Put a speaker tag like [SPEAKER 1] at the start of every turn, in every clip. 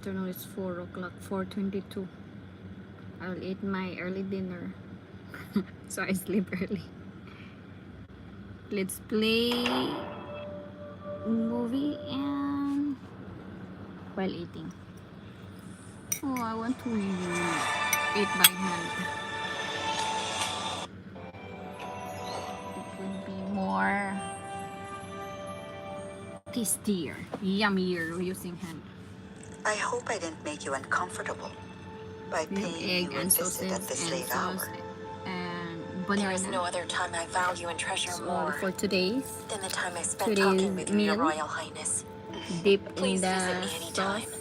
[SPEAKER 1] Afternoon is 4 o'clock, 4:22. I'll eat my early dinner. So I sleep early. Let's play movie and while eating. Oh, I want to eat by hand. It would be more tastier, yummier using hand.
[SPEAKER 2] I hope I didn't make you uncomfortable by
[SPEAKER 1] We have
[SPEAKER 2] paying
[SPEAKER 1] egg
[SPEAKER 2] you a
[SPEAKER 1] and
[SPEAKER 2] visit at
[SPEAKER 1] sausage
[SPEAKER 2] this
[SPEAKER 1] and
[SPEAKER 2] late
[SPEAKER 1] sauce
[SPEAKER 2] hour.
[SPEAKER 1] and
[SPEAKER 3] There is no
[SPEAKER 1] banana.
[SPEAKER 3] other time I value and treasure
[SPEAKER 1] So
[SPEAKER 3] more
[SPEAKER 1] for today's
[SPEAKER 3] than the time I spent talking with you, Your
[SPEAKER 1] meal,
[SPEAKER 3] Royal Highness.
[SPEAKER 1] dip in
[SPEAKER 3] Please visit
[SPEAKER 1] the
[SPEAKER 3] me anytime.
[SPEAKER 1] sauce.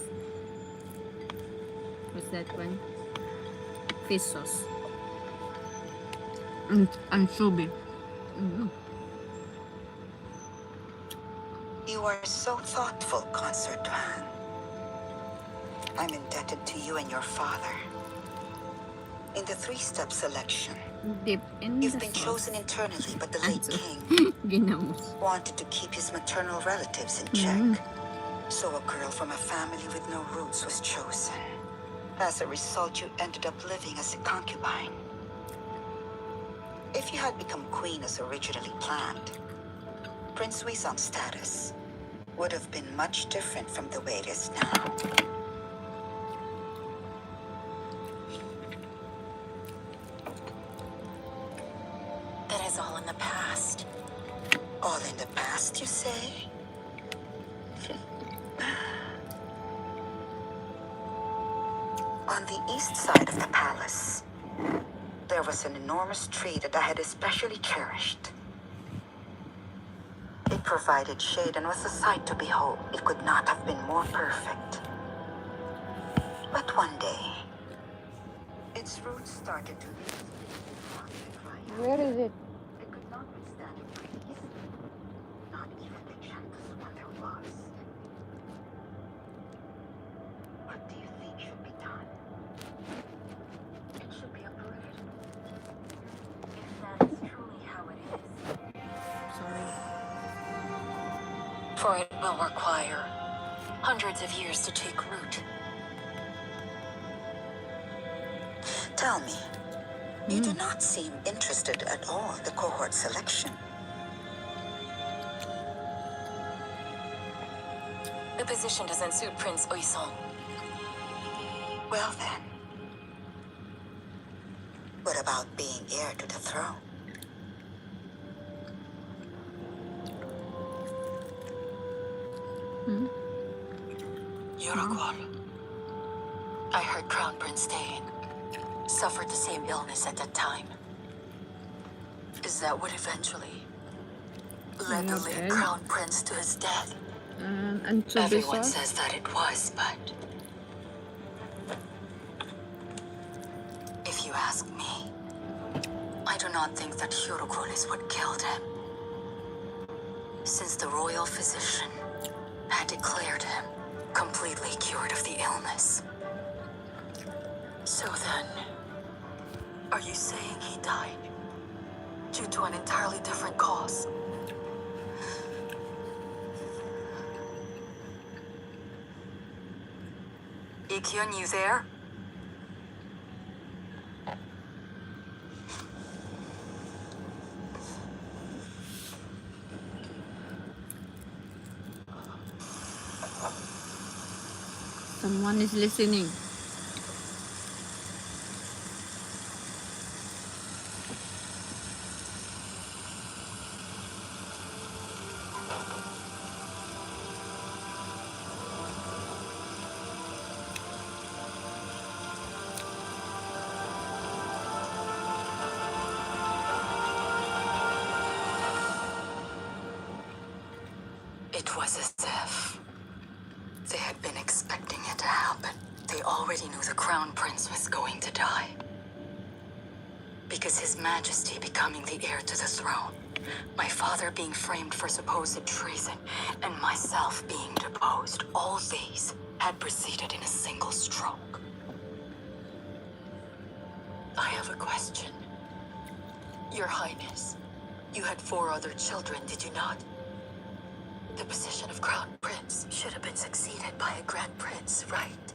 [SPEAKER 1] What's that one? Fish sauce. Anchovy.
[SPEAKER 2] You are so thoughtful, Consort Van. I'm indebted to you and your father. In the three-step selection,
[SPEAKER 1] Dip in
[SPEAKER 2] you've
[SPEAKER 1] the
[SPEAKER 2] been
[SPEAKER 1] sauce.
[SPEAKER 2] chosen internally, but the late king
[SPEAKER 1] Ginamos.
[SPEAKER 2] wanted to keep his maternal relatives in check. So a girl from a family with no roots was chosen. As a result, you ended up living as a concubine. If you had become queen as originally planned, Prince Wisong's status would have been much different from the way it is now.
[SPEAKER 3] That is all in the past.
[SPEAKER 2] All in the past, you say? On the east side of the palace, there was an enormous tree that I had especially cherished. It provided shade and was a sight to behold. It could not have been more perfect. But one day, its roots started to leak.
[SPEAKER 1] Where is it?
[SPEAKER 2] It could not withstand a breeze, not even the gentlest one there was. What do you think should be done? It should be uprooted.
[SPEAKER 3] If that is truly how it is.
[SPEAKER 1] Sorry.
[SPEAKER 3] For it will require hundreds of years to take root.
[SPEAKER 2] Tell me, you do not seem interested at all in the cohort selection.
[SPEAKER 3] The position doesn't suit Prince Oisong.
[SPEAKER 2] Well then, what about being heir to the throne?
[SPEAKER 3] Yorogwal. I heard Crown Prince Dain suffered the same illness at that time. Is that what eventually led the late
[SPEAKER 1] Okay.
[SPEAKER 3] Crown Prince to his death?
[SPEAKER 1] Anchovy
[SPEAKER 3] Everyone
[SPEAKER 1] sauce.
[SPEAKER 3] says that it was, but if you ask me, I do not think that Hyorokul is what killed him. Since the royal physician had declared him completely cured of the illness. So then, are you saying he died due to an entirely different cause? Ikyun, you there?
[SPEAKER 1] Someone is listening.
[SPEAKER 3] It was as if they had been expecting it to happen. They already knew the Crown Prince was going to die. Because His Majesty becoming the heir to the throne, my father being framed for supposed treason, and myself being deposed, all these had proceeded in a single stroke. I have a question. Your Highness, you had 4 other children, did you not? The position of Crown Prince should have been succeeded by a Grand Prince, right?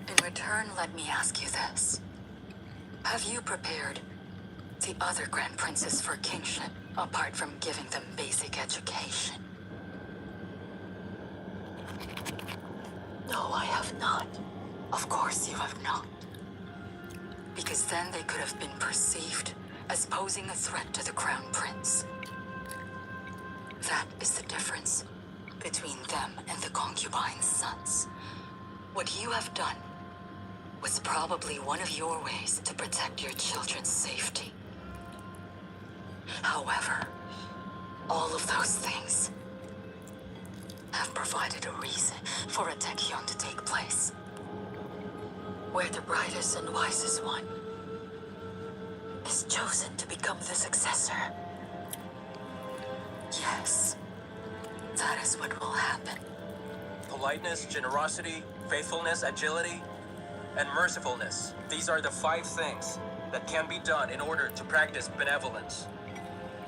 [SPEAKER 3] In return, let me ask you this. Have you prepared the other Grand Princes for kingship, apart from giving them basic education? No, I have not. Of course you have not. Because then they could have been perceived as posing a threat to the Crown Prince. That is the difference between them and the concubine's sons. What you have done was probably one of your ways to protect your children's safety. However, all of those things have provided a reason for a Taekyon to take place, where the brightest and wisest one is chosen to become the successor. Yes, that is what will happen.
[SPEAKER 4] Politeness, generosity, faithfulness, agility, and mercifulness. These are the 5 things that can be done in order to practice benevolence.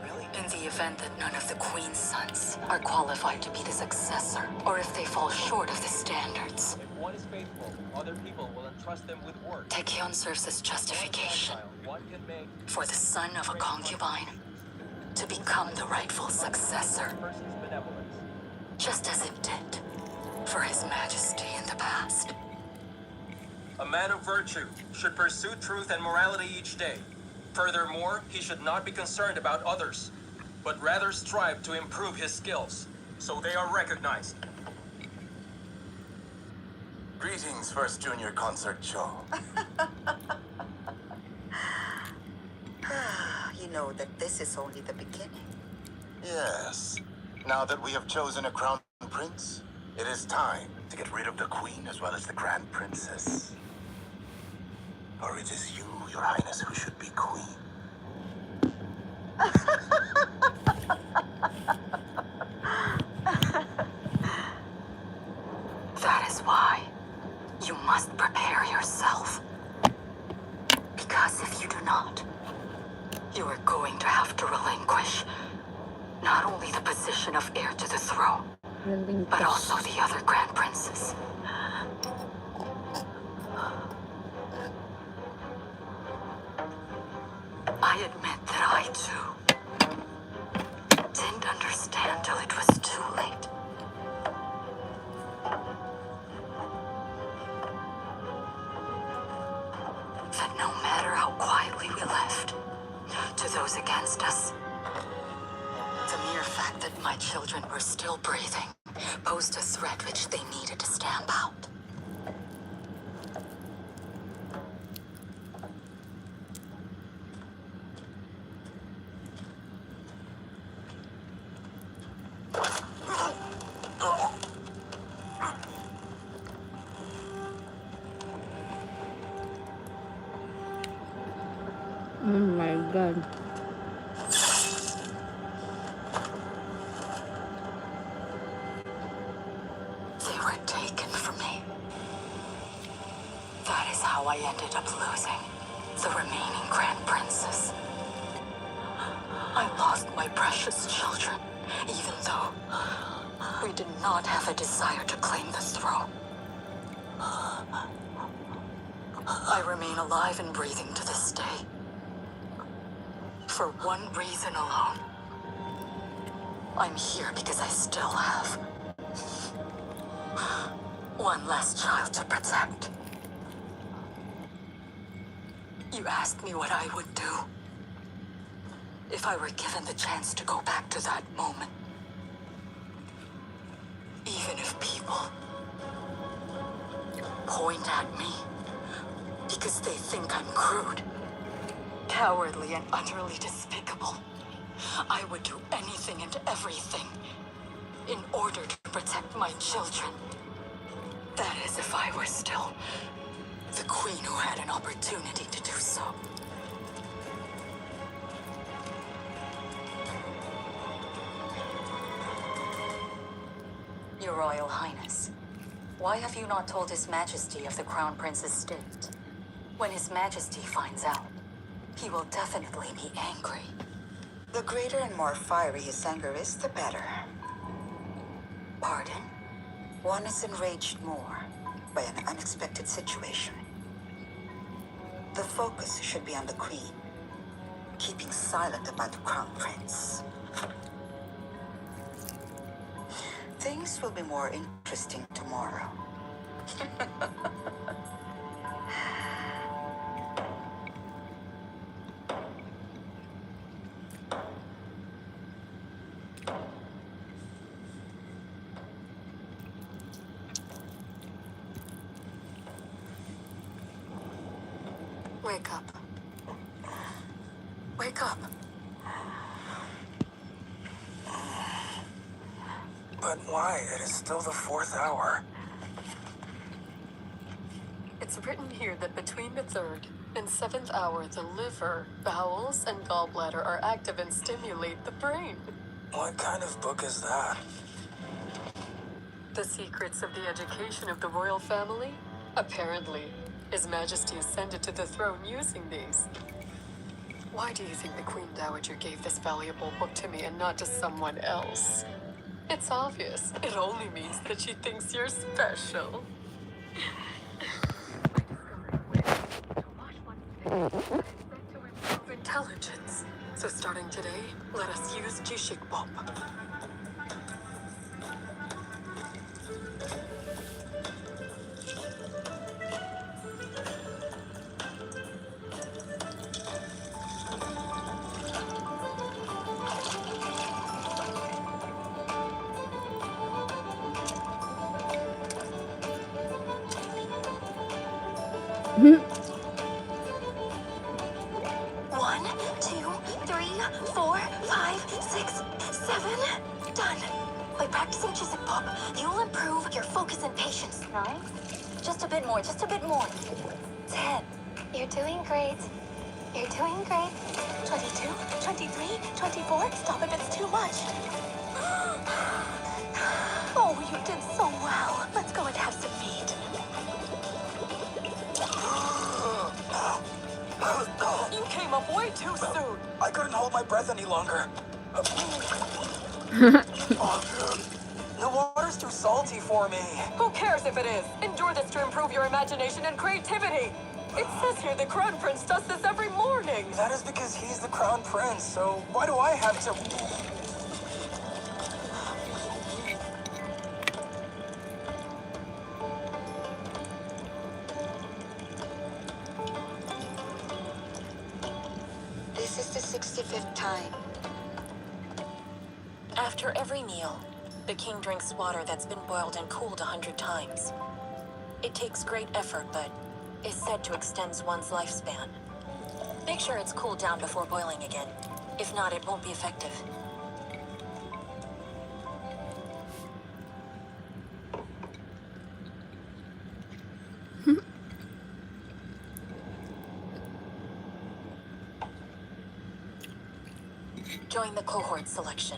[SPEAKER 3] Really? In the event that none of the Queen's sons are qualified to be the successor, or if they fall short of the standards,
[SPEAKER 4] If one is faithful, other people will entrust them with work.
[SPEAKER 3] Taekyon serves as justification
[SPEAKER 4] One can make
[SPEAKER 3] for the son of a concubine to become the rightful successor,
[SPEAKER 4] a person's benevolence.
[SPEAKER 3] just as it did for His Majesty in the past.
[SPEAKER 4] A man of virtue should pursue truth and morality each day. Furthermore, he should not be concerned about others, but rather strive to improve his skills, so they are recognized.
[SPEAKER 5] Greetings, First Junior Concert Show.
[SPEAKER 2] You know that this is only the beginning.
[SPEAKER 5] Yes. Now that we have chosen a crown prince, it is time to get rid of the queen as well as the grand princess. Or it is you, Your Highness, who should be queen.
[SPEAKER 3] That is why you must prepare yourself. Because if you do not, you are going to have to relinquish not only the position of heir to the throne, but also the other Grand Princes. I admit that I, too, didn't understand till it was too late. That no matter how quietly we lived, to those against us, the mere fact that my children were still breathing posed a threat which they needed to stamp out.
[SPEAKER 1] Oh my god.
[SPEAKER 3] They were taken from me. That is how I ended up losing the remaining Grand Princes. I lost my precious children, even though we did not have a desire to claim the throne. I remain alive and breathing to this day, for one reason alone. I'm here because I still have one last child to protect. You asked me what I would do if I were given the chance to go back to that moment. Even if people point at me because they think I'm crude, cowardly, and utterly despicable, I would do anything and everything in order to protect my children. That is, if I were still the queen who had an opportunity to do so. Your Royal Highness, why have you not told His Majesty of the Crown Prince's state? When His Majesty finds out, he will definitely be angry.
[SPEAKER 2] The greater and more fiery his anger is, the better. Pardon? One is enraged more by an unexpected situation. The focus should be on the Queen, keeping silent about the Crown Prince. Things will be more interesting tomorrow.
[SPEAKER 3] Wake up. Wake up.
[SPEAKER 4] But why? It is still the 4th hour.
[SPEAKER 3] It's written here that between the 3rd and 7th hour, the liver, bowels, and gallbladder are active and stimulate the brain.
[SPEAKER 4] What kind of book is that?
[SPEAKER 3] The secrets of the education of the royal family? Apparently, His Majesty ascended to the throne using these. Why do you think the Queen Dowager gave this valuable book to me and not to someone else? It's obvious. It only means that she thinks you're special. To improve intelligence. So starting today, let us use Jishik Bob. One, two, three, four, five, six, seven. Done. By practicing Jishik Bob, you'll improve your focus and patience. 9. Just a bit more, just a bit more. 10. You're doing great. You're doing great. 22, 23, 24. Stop if it's too much. Oh, you did so well. Let's go and have some meat. You came up way too soon.
[SPEAKER 4] I couldn't hold my breath any longer. The water's too salty for me.
[SPEAKER 3] Who cares if it is? Endure this to improve your imagination and creativity. It says here the Crown Prince does this every morning.
[SPEAKER 4] That is because he's the Crown Prince, so why do I have to...
[SPEAKER 2] This is the 65th time.
[SPEAKER 3] After every meal, the king drinks water that's been boiled and cooled 100 times. It takes great effort, but is said to extend one's lifespan. Make sure it's cooled down before boiling again. If not, it won't be effective. Join the cohort selection.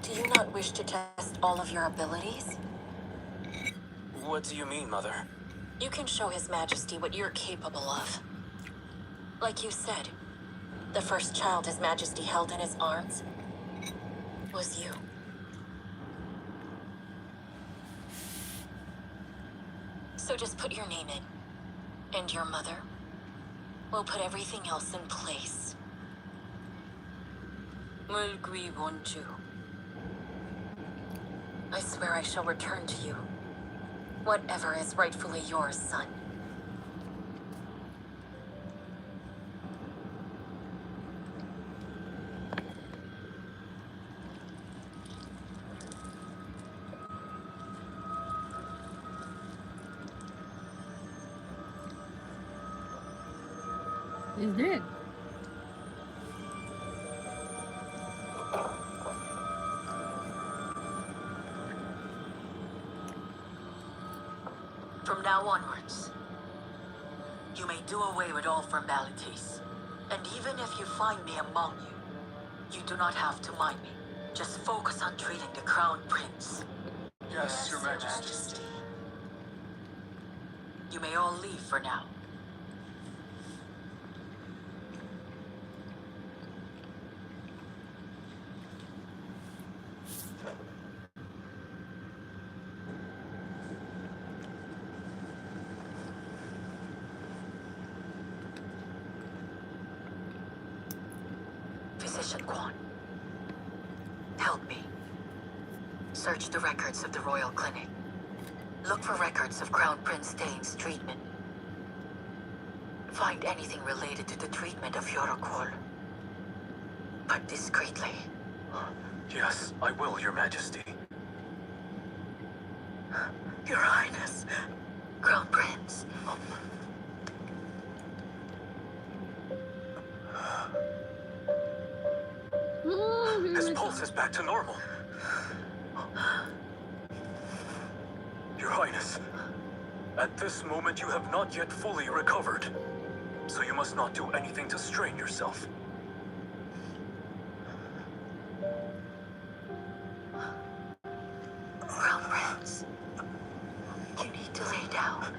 [SPEAKER 3] Do you not wish to test all of your abilities?
[SPEAKER 4] What do you mean, Mother?
[SPEAKER 3] You can show His Majesty what you're capable of. Like you said, the first child His Majesty held in his arms was you. So just put your name in, and your mother will put everything else in place. Mulgui Wonju. I swear I shall return to you whatever is rightfully yours, son.
[SPEAKER 1] He's dead.
[SPEAKER 3] From now onwards, you may do away with all formalities. And even if you find me among you, you do not have to mind me. Just focus on treating the Crown Prince.
[SPEAKER 4] Yes, Your Majesty.
[SPEAKER 3] You may all leave for now. information, Quan. Help me. Search the records of the Royal Clinic. Look for records of Crown Prince Dane's treatment. Find anything related to the treatment of Yorokol. But discreetly.
[SPEAKER 4] Yes, I will, Your Majesty.
[SPEAKER 3] Your Highness. Crown Prince.
[SPEAKER 4] His pulse is back to normal. Your Highness, at this moment you have not yet fully recovered, so you must not do anything to strain yourself.
[SPEAKER 3] Crown Prince, you need to lay down.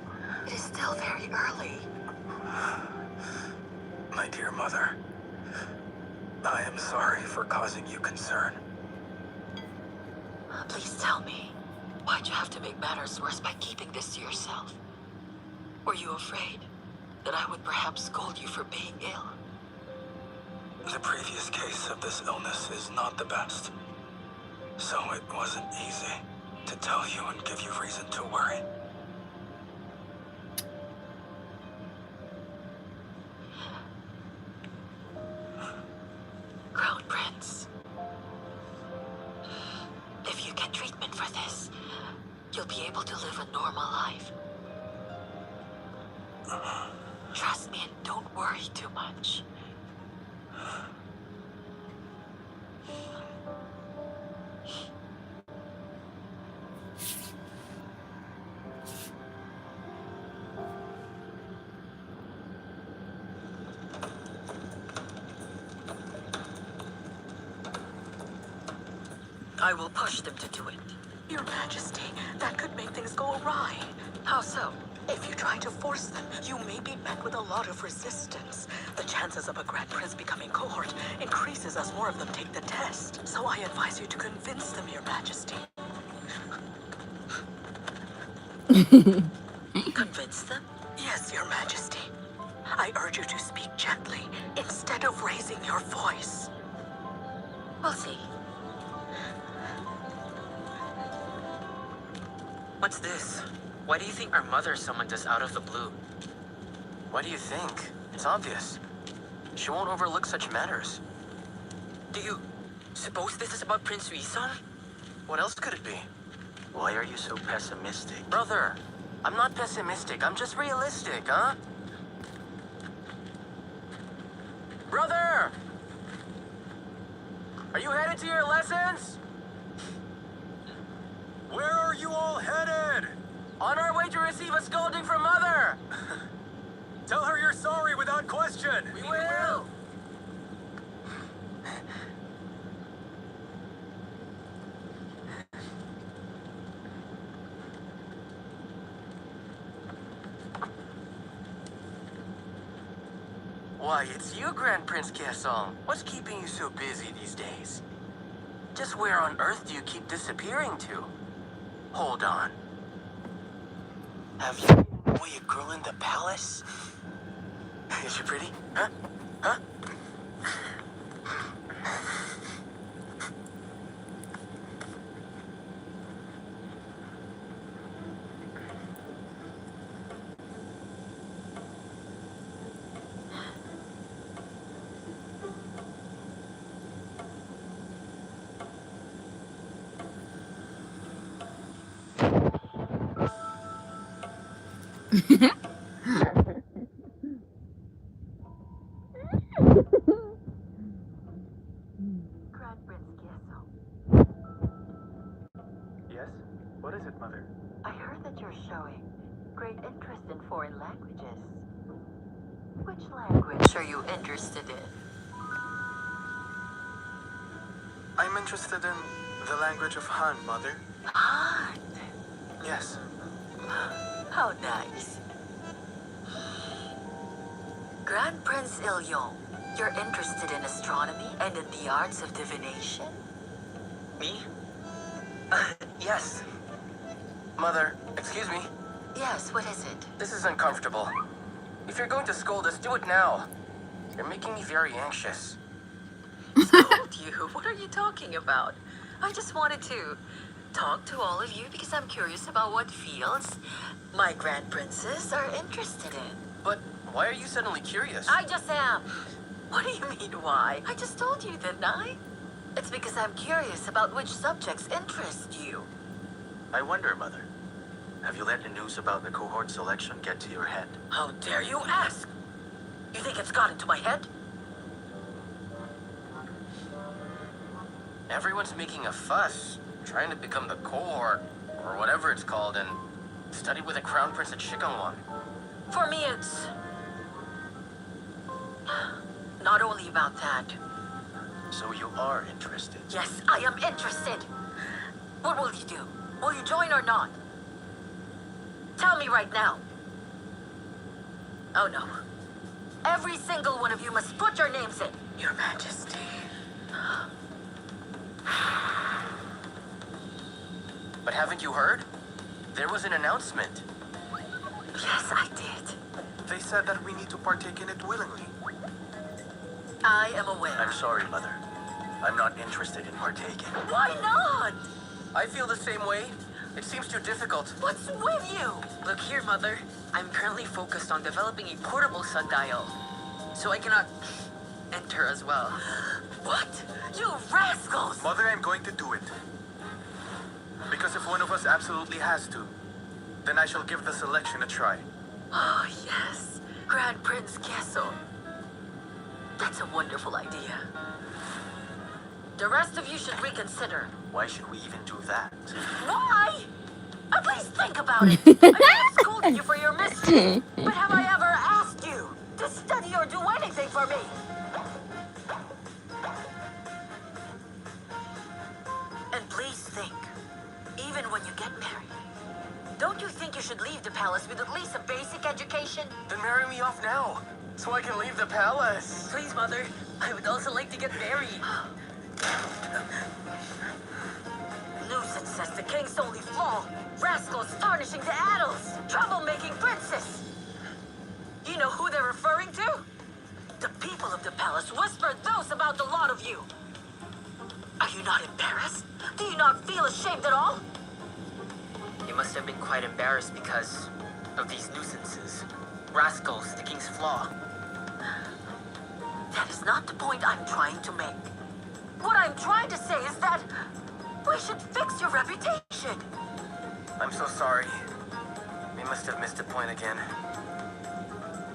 [SPEAKER 3] It is still very early.
[SPEAKER 4] My dear mother, I am sorry for causing you concern.
[SPEAKER 3] Please tell me, why'd you have to make matters worse by keeping this to yourself? Were you afraid that I would perhaps scold you for being ill?
[SPEAKER 4] The previous case of this illness is not the best, so it wasn't easy to tell you and give you reason to worry.
[SPEAKER 3] Crown Prince, if you get treatment for this, you'll be able to live a normal life. Trust me and don't worry too much. I will push them to do it.
[SPEAKER 6] Your Majesty, that could make things go awry.
[SPEAKER 3] How so?
[SPEAKER 6] If you try to force them, you may be met with a lot of resistance. The chances of a Grand Prince becoming cohort increases as more of them take the test. So I advise you to convince them, Your Majesty.
[SPEAKER 3] Convince them?
[SPEAKER 6] Yes, Your Majesty. I urge you to speak gently instead of raising your voice.
[SPEAKER 3] We'll see.
[SPEAKER 7] What's this? Why do you think our mother summoned us out of the blue? What do you think? It's obvious. She won't overlook such matters. Do you suppose this is about Prince Uisong? What else could it be? Why are you so pessimistic? Brother, I'm not pessimistic. I'm just realistic, huh? Brother! Are you headed to your lessons? Where are you all headed? On our way to receive a scolding from Mother! Tell her you're sorry without question! We will! Why, it's you, Grand Prince Kiesong. What's keeping you so busy these days? Just where on earth do you keep disappearing to? Hold on. Have you boy a girl in the palace? Is she pretty? Huh? Huh?
[SPEAKER 3] Grand Prince Kiesong,
[SPEAKER 4] Yes? What is it, Mother?
[SPEAKER 3] I heard that you're showing great interest in foreign languages. Which language are you interested in?
[SPEAKER 4] I'm interested in the language of Han, Mother.
[SPEAKER 3] Han!
[SPEAKER 4] Yes.
[SPEAKER 3] How nice. Grand Prince Ilyong, you're interested in astronomy and in the arts of divination?
[SPEAKER 7] Me? Yes. Mother, excuse me.
[SPEAKER 3] Yes, what is it?
[SPEAKER 7] This is uncomfortable. If you're going to scold us, do it now. You're making me very anxious.
[SPEAKER 6] Told you. What are you talking about? I just wanted to talk to all of you because I'm curious about what fields my Grand Princes are interested in.
[SPEAKER 7] But why are you suddenly curious?
[SPEAKER 6] I just am. What do you mean, why? I just told you, didn't I? It's because I'm curious about which subjects interest you.
[SPEAKER 7] I wonder, Mother. Have you let the news about the cohort selection get to your head?
[SPEAKER 6] How dare you ask? You think it's got into my head?
[SPEAKER 7] Everyone's making a fuss, trying to become the cohort, or whatever it's called, and study with the Crown Prince at Shikanwan.
[SPEAKER 6] For me, it's not only about that.
[SPEAKER 7] So you are interested?
[SPEAKER 6] Yes, I am interested. What will you do? Will you join or not? Tell me right now. Oh no. Every single one of you must put your names in. Your Majesty.
[SPEAKER 7] But haven't you heard? There was an announcement.
[SPEAKER 6] Yes, I did.
[SPEAKER 5] They said that we need to partake in it willingly.
[SPEAKER 6] I am aware.
[SPEAKER 7] I'm sorry, Mother. I'm not interested in partaking.
[SPEAKER 6] Why not?
[SPEAKER 7] I feel the same way. It seems too difficult.
[SPEAKER 6] What's with you?
[SPEAKER 3] Look here, Mother. I'm currently focused on developing a portable sundial, so I cannot enter as well.
[SPEAKER 6] What? You rascals!
[SPEAKER 5] Mother, I'm going to do it. Because if one of us absolutely has to, then I shall give the selection a try.
[SPEAKER 6] Oh, yes. Grand Prince Kesso. That's a wonderful idea. The rest of you should reconsider.
[SPEAKER 7] Why should we even do that?
[SPEAKER 6] Why? At least think about it. I may have scolded you for your mystery, but have I ever asked you to study or do anything for me? And please think, even when you get married, don't you think you should leave the palace with at least a basic education?
[SPEAKER 7] Then marry me off now, so I can leave the palace.
[SPEAKER 3] Please, Mother. I would also like to get married.
[SPEAKER 6] Nuisance says the king's only flaw. Rascals tarnishing the annals. Troublemaking princess. You know who they're referring to? The people of the palace whispered those about the lot of you. Are you not embarrassed? Do you not feel ashamed at all?
[SPEAKER 3] You must have been quite embarrassed because of these nuisances. Rascals, the king's flaw.
[SPEAKER 6] That is not the point I'm trying to make. What I'm trying to say is that we should fix your reputation.
[SPEAKER 7] I'm so sorry. We must have missed a point again.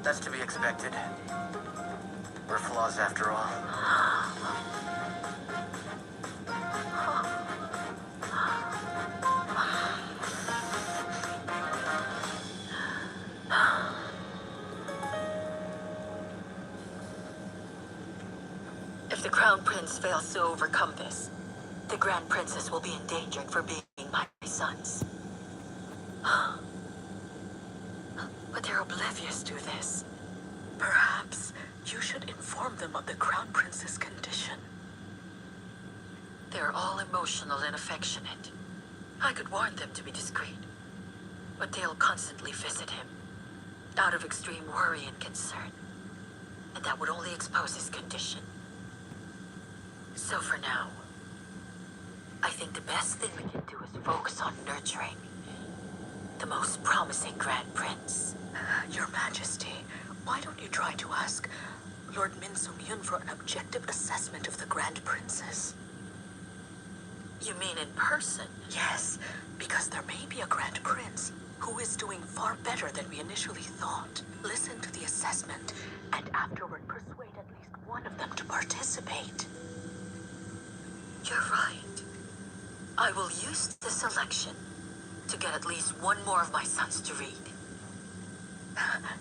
[SPEAKER 7] That's to be expected. We're flaws after all.
[SPEAKER 6] If the Crown Prince fails to overcome this, the Grand Princess will be endangered for being my sons. But they're oblivious to this. Perhaps you should inform them of the Crown Prince's condition. They're all emotional and affectionate. I could warn them to be discreet, but they'll constantly visit him, out of extreme worry and concern. And that would only expose his condition. So for now, I think the best thing we can do is focus on nurturing the most promising Grand Prince. Your Majesty, why don't you try to ask Lord Min Sung-yun for an objective assessment of the Grand Princess? You mean in person? Yes, because there may be a Grand Prince who is doing far better than we initially thought. Listen to the assessment, and afterward persuade at least one of them to participate. You're right. I will use the selection to get at least one more of my sons to read.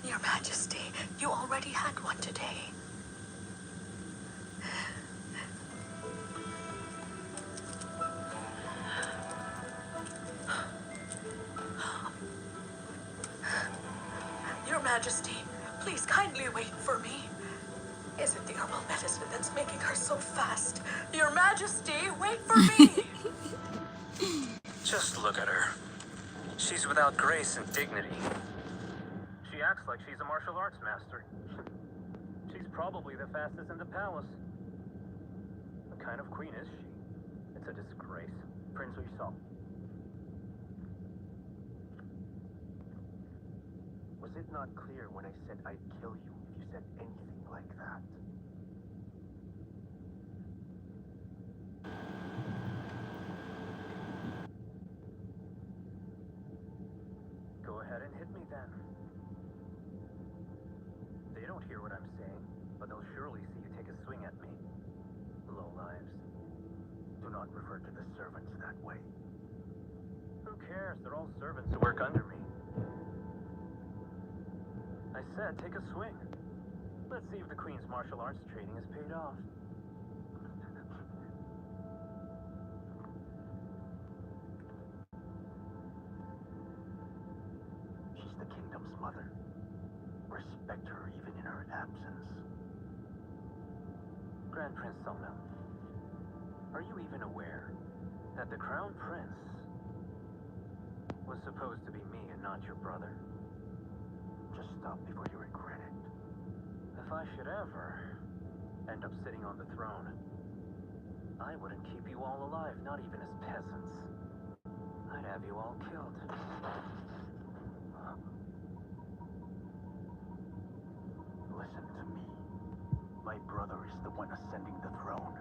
[SPEAKER 6] Your Majesty, you already had one today. Your Majesty, please kindly wait for me. Is it the herbal medicine that's making her so fast? Your Majesty, wait for me!
[SPEAKER 7] Just look at her. She's without grace and dignity. She acts like she's a martial arts master. She's probably the fastest in the palace.
[SPEAKER 8] What kind of queen is she? It's a disgrace. Prince Uysal. Was it not clear when I said I'd kill you if you said anything like that? Go ahead and hit me then. They don't hear what I'm saying, but they'll surely see you take a swing at me. Lowlives. Do not refer to the servants that way. Who cares? They're all servants who work under me. I said take a swing. Let's see if the Queen's martial arts training has paid off. She's the kingdom's mother. Respect her even in her absence. Grand Prince Songnam, are you even aware that the Crown Prince was supposed to be me and not your brother? Just stop before you regret it. If I should ever end up sitting on the throne, I wouldn't keep you all alive, not even as peasants. I'd have you all killed. Listen to me. My brother is the one ascending the throne.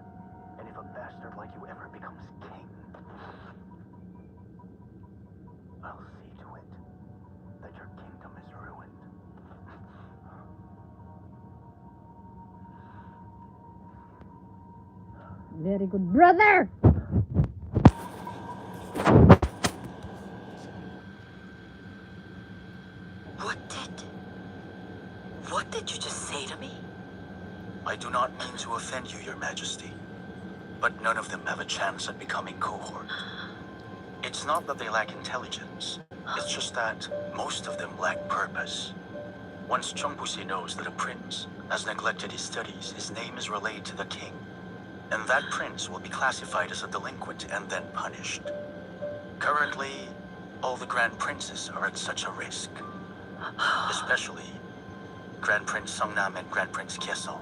[SPEAKER 8] And if a bastard like you ever becomes king, I'll see to it that your kingdom is ruined.
[SPEAKER 1] Very good, brother!
[SPEAKER 6] What did you just say to me?
[SPEAKER 9] I do not mean to offend you, Your Majesty, but none of them have a chance at becoming cohort. It's not that they lack intelligence, it's just that most of them lack purpose. Once Chongpusi knows that a prince has neglected his studies, his name is relayed to the king, and that prince will be classified as a delinquent and then punished. Currently, all the Grand Princes are at such a risk, especially Grand Prince Songnam and Grand Prince Kyeso.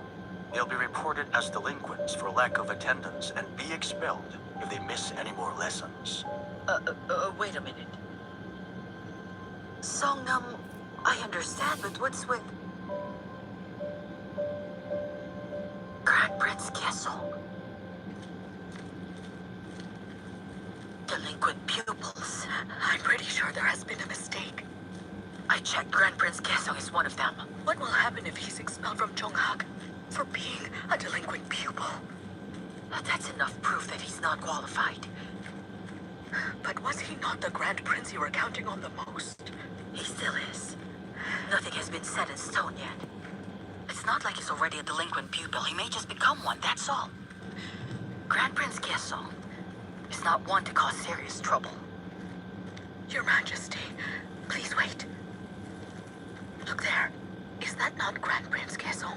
[SPEAKER 9] They'll be reported as delinquents for lack of attendance and be expelled if they miss any more lessons.
[SPEAKER 6] Wait a minute. Songnam, I understand, but what's with Grand Prince Kyeso? Delinquent pupils. I'm pretty sure there has been a mistake. I checked. Grand Prince Kyeso is one of them. What will happen if he's expelled from Chonghak for being a delinquent pupil? That's enough proof that he's not qualified. But was he not the Grand Prince you were counting on the most? He still is. Nothing has been set in stone yet. It's not like he's already a delinquent pupil. He may just become one, that's all. Grand Prince Kyeso is not one to cause serious trouble. Your Majesty, please wait. Look there. Is that not Grand Prince Kyeso?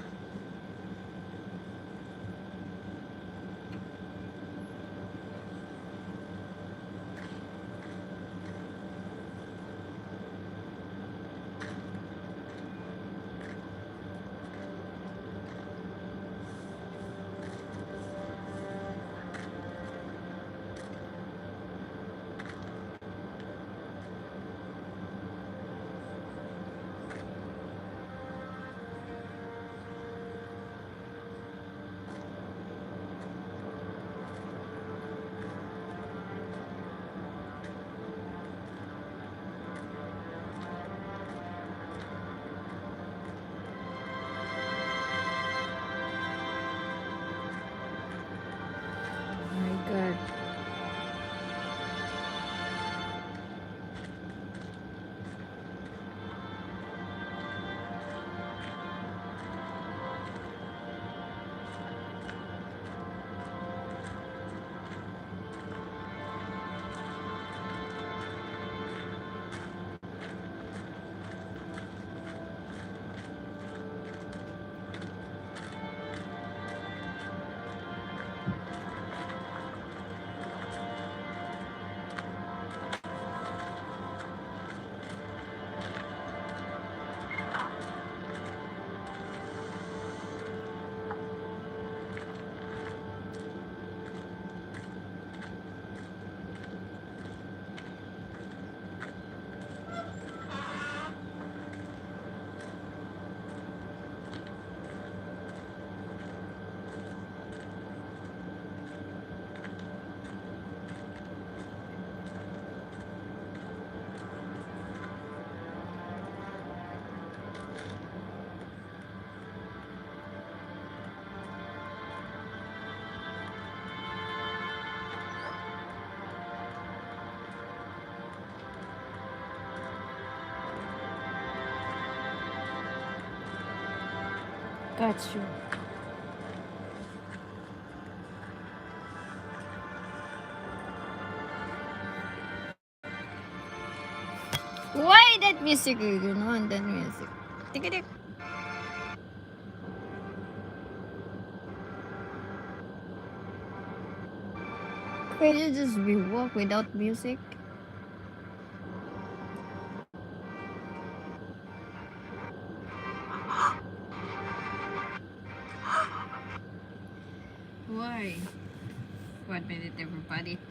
[SPEAKER 1] Got you. Why that music? You don't want that music. Tick. Can you just be walk without music? Why? 1 minute, everybody.